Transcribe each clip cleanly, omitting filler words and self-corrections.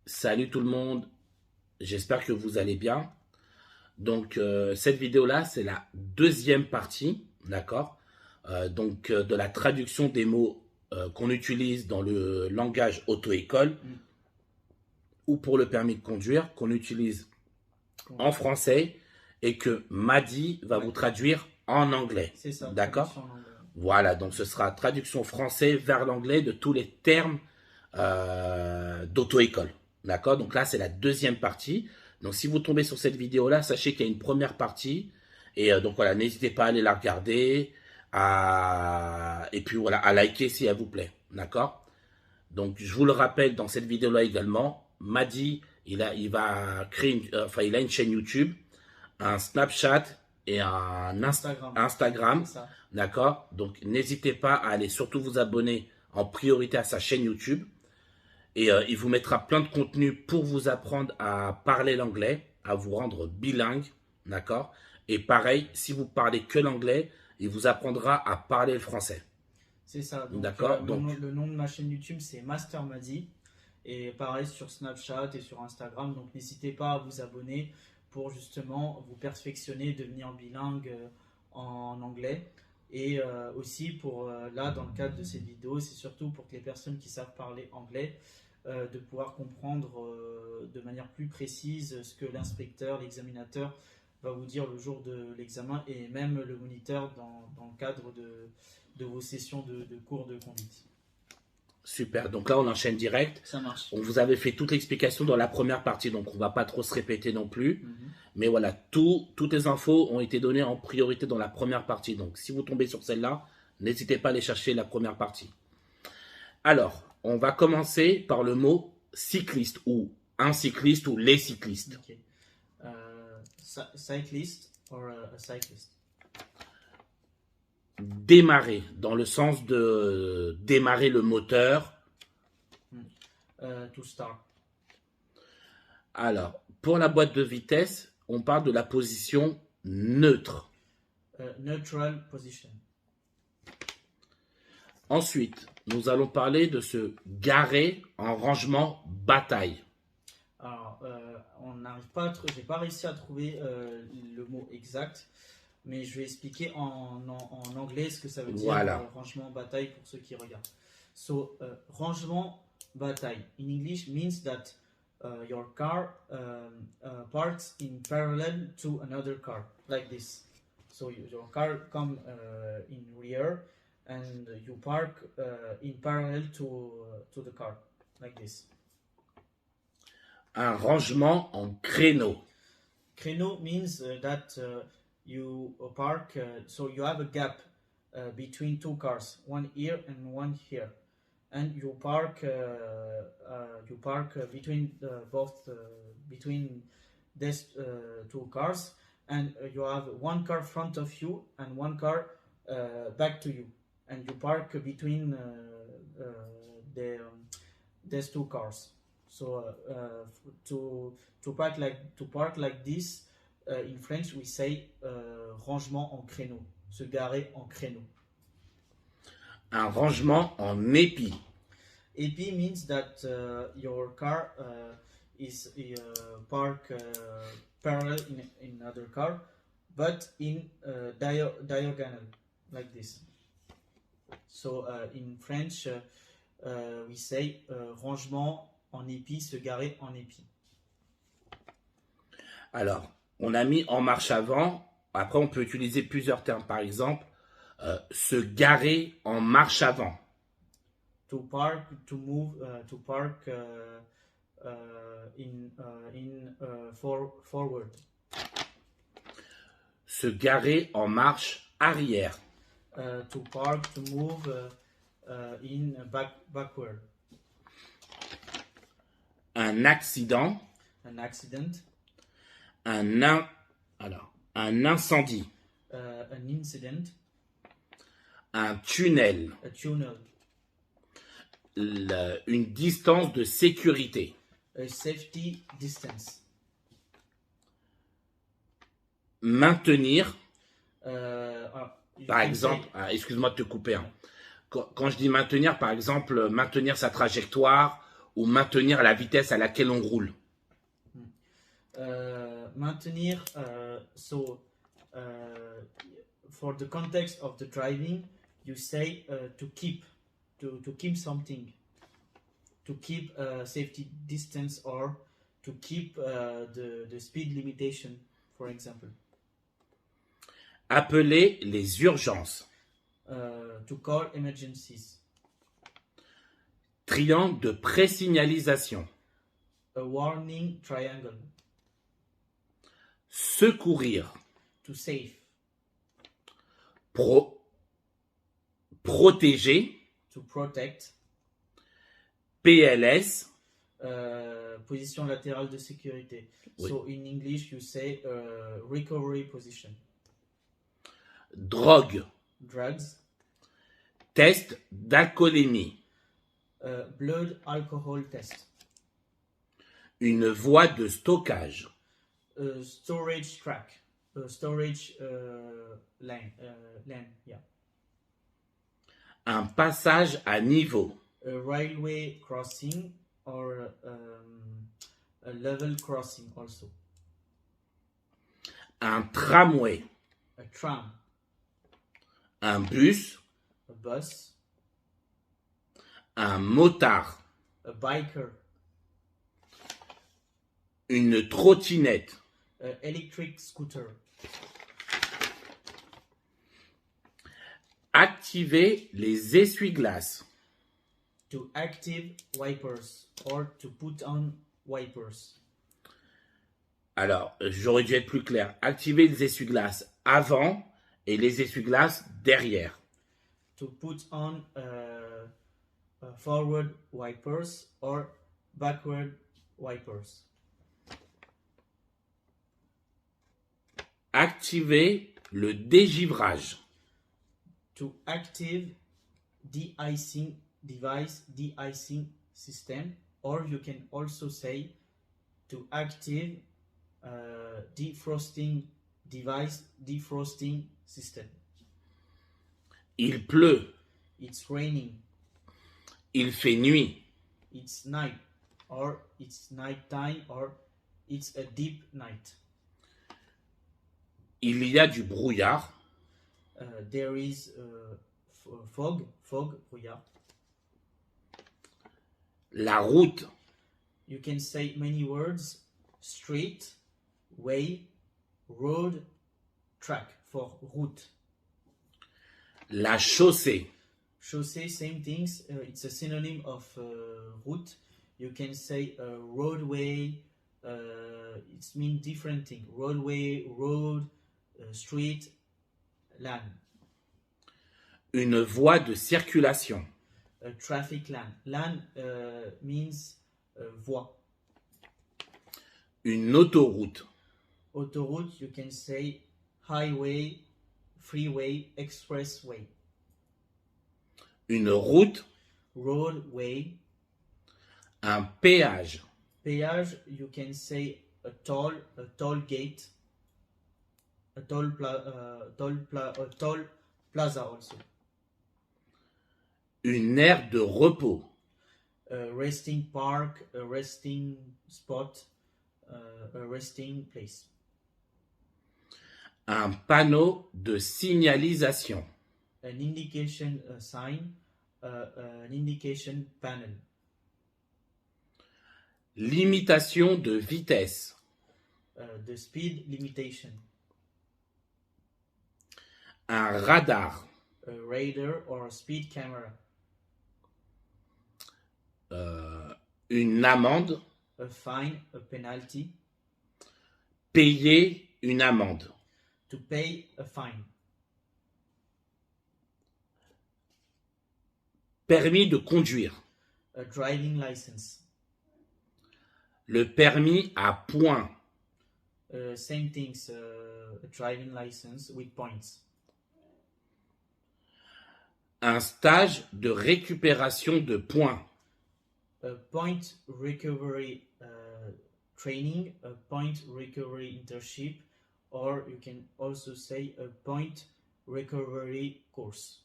Salut tout le monde, j'espère que vous allez bien. Donc cette vidéo-là, c'est la deuxième partie, d'accord? De la traduction des mots qu'on utilise dans le langage auto-école ou pour le permis de conduire, qu'on utilise en français et que Madi va vous traduire en anglais. C'est ça, D'accord? traduction en anglais. Voilà, donc ce sera traduction français vers l'anglais de tous les termes d'auto-école. D'accord? Donc là, c'est la deuxième partie. Donc si vous tombez sur cette vidéo-là, sachez qu'il y a une première partie. Et donc voilà, n'hésitez pas à aller la regarder. Et puis voilà, à liker si elle vous plaît. D'accord? Donc je vous le rappelle dans cette vidéo-là également, Madi, il va créer il a une chaîne YouTube, un Snapchat et un Instagram. D'accord? Donc n'hésitez pas à aller surtout vous abonner en priorité à sa chaîne YouTube. Et il vous mettra plein de contenu pour vous apprendre à parler l'anglais, à vous rendre bilingue, d'accord? Et pareil, si vous parlez que l'anglais, il vous apprendra à parler le français. C'est ça. D'accord? Le nom de ma chaîne YouTube, c'est Master Madi. Et pareil sur Snapchat et sur Instagram. Donc n'hésitez pas à vous abonner pour justement vous perfectionner, devenir bilingue en anglais. Et aussi pour là, dans le cadre de cette vidéo, c'est surtout pour que les personnes qui savent parler anglais de pouvoir comprendre de manière plus précise ce que l'inspecteur, l'examinateur va vous dire le jour de l'examen et même le moniteur dans le cadre de vos sessions de cours de conduite. Super, donc là on enchaîne direct. Ça marche. On vous avait fait toute l'explication dans la première partie, donc on ne va pas trop se répéter non plus. Mais voilà, toutes les infos ont été données en priorité dans la première partie. Donc si vous tombez sur celle-là, n'hésitez pas à aller chercher la première partie. Alors, on va commencer par le mot cycliste ou un cycliste ou les cyclistes. Okay. Cyclist or a cyclist. Démarrer, dans le sens de démarrer le moteur. To start. Alors, pour la boîte de vitesse, on parle de la position neutre. Neutral position. Ensuite, nous allons parler de se garer en rangement bataille. Alors, on n'arrive pas, j'ai pas réussi à trouver le mot exact, mais je vais expliquer en anglais ce que ça veut dire. Voilà. Rangement bataille pour ceux qui regardent. So, rangement bataille in English means that your car parks in parallel to another car, like this. So your car come in rear and you park in parallel to the car, like this. Un rangement en créneau. Créneau means that you park, so you have a gap between two cars, one here and one here, and you park between both between these two cars, and you have one car front of you and one car back to you, and you park between these two cars. So to park like this, in French we say rangement en créneau, se garer en créneau. Un rangement en épi. Épi means that your car is parked parallel in another car, but in diagonal, like this. So in French we say rangement en épi, se garer en épi. Alors, on a mis en marche avant. Après, on peut utiliser plusieurs termes. Par exemple, se garer en marche avant. To park, to move, to park forward. Se garer en marche arrière. To park, to move in backward. Un accident. An accident. Un incendie. An incident. Un tunnel. A tunnel. Une distance de sécurité. A safety distance. Maintenir. Par exemple, excuse-moi de te couper. Hein. Quand je dis maintenir, par exemple, maintenir sa trajectoire ou maintenir la vitesse à laquelle on roule. Maintenir, for the context of the driving, you say to keep something, to keep safety distance, or to keep the speed limitation, for example. Appeler les urgences. To call emergencies. Triangle de présignalisation. A warning triangle. Secourir. To save. Protéger. To protect. PLS. Position latérale de sécurité. Oui. So in English you say recovery position. Drogue. Drugs. Test d'alcoolémie. Blood alcohol test. Une voie de stockage. Storage track. Storage lane, yeah. Un passage à niveau. A railway crossing, or a level crossing also. Un tramway. A tram. Un bus. A bus. Un motard. A biker. Une trottinette. A electric scooter. Activer les essuie-glaces. To active wipers, or to put on wipers. Alors, j'aurais dû être plus clair. Activer les essuie-glaces avant et les essuie-glaces derrière. To put on forward wipers or backward wipers. Activer le dégivrage. To active de-icing device, de-icing system, or you can also say to active defrosting device, defrosting system. Il pleut. It's raining. Il fait nuit. It's night, or it's night time, or it's a deep night. Il y a du brouillard. There is fog, brouillard. La route. You can say many words: street, way, road, track for route. La chaussée. Chaussée, same things. It's a synonym of route. You can say roadway. It means different thing. Roadway, road, street, lane. Une voie de circulation. A traffic lane. Lane means voie. Une autoroute. Autoroute, you can say highway, freeway, expressway. Une route. Roadway. Un péage. Péage, you can say a toll gate, a toll plaza also. Une aire de repos. A resting park, a resting spot, a resting place. Un panneau de signalisation. An indication sign, an indication panel. Limitation de vitesse. The speed limitation. Un radar. A radar or a speed camera. Une amende. A fine, a penalty. Payer une amende. To pay a fine. Permis de conduire. A driving license. Le permis à points. Same things, a driving license with points. Un stage de récupération de points. A point recovery training, a point recovery internship, or you can also say a point recovery course.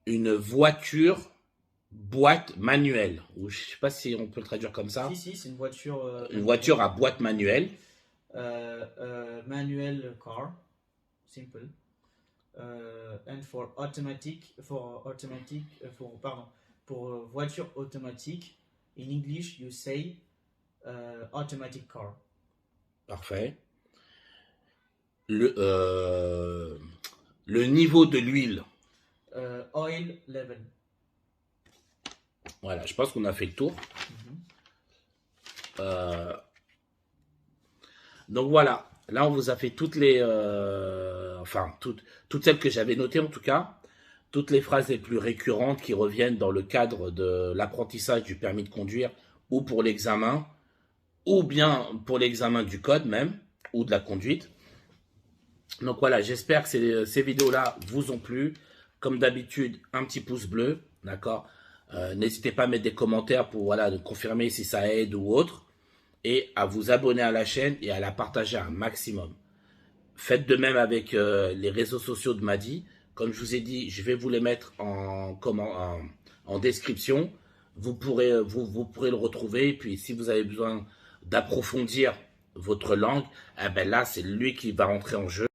Une voiture boîte manuelle. Ou je sais pas si on peut le traduire comme ça. Si, c'est une voiture. Une voiture à boîte manuelle. Manual car, simple. And pour voiture automatique, in English you say automatic car. Parfait. Le, le niveau de l'huile. Oil level. Voilà, je pense qu'on a fait le tour. Donc voilà, là on vous a fait toutes les, toutes celles que j'avais notées en tout cas, toutes les phrases les plus récurrentes qui reviennent dans le cadre de l'apprentissage du permis de conduire ou pour l'examen, ou bien pour l'examen du code même, ou de la conduite. Donc voilà, j'espère que ces vidéos-là vous ont plu. Comme d'habitude, un petit pouce bleu, d'accord. N'hésitez pas à mettre des commentaires pour voilà, confirmer si ça aide ou autre. Et à vous abonner à la chaîne et à la partager un maximum. Faites de même avec les réseaux sociaux de Mady. Comme je vous ai dit, je vais vous les mettre en description. Vous pourrez le retrouver. Et puis si vous avez besoin d'approfondir votre langue, eh ben là, c'est lui qui va rentrer en jeu.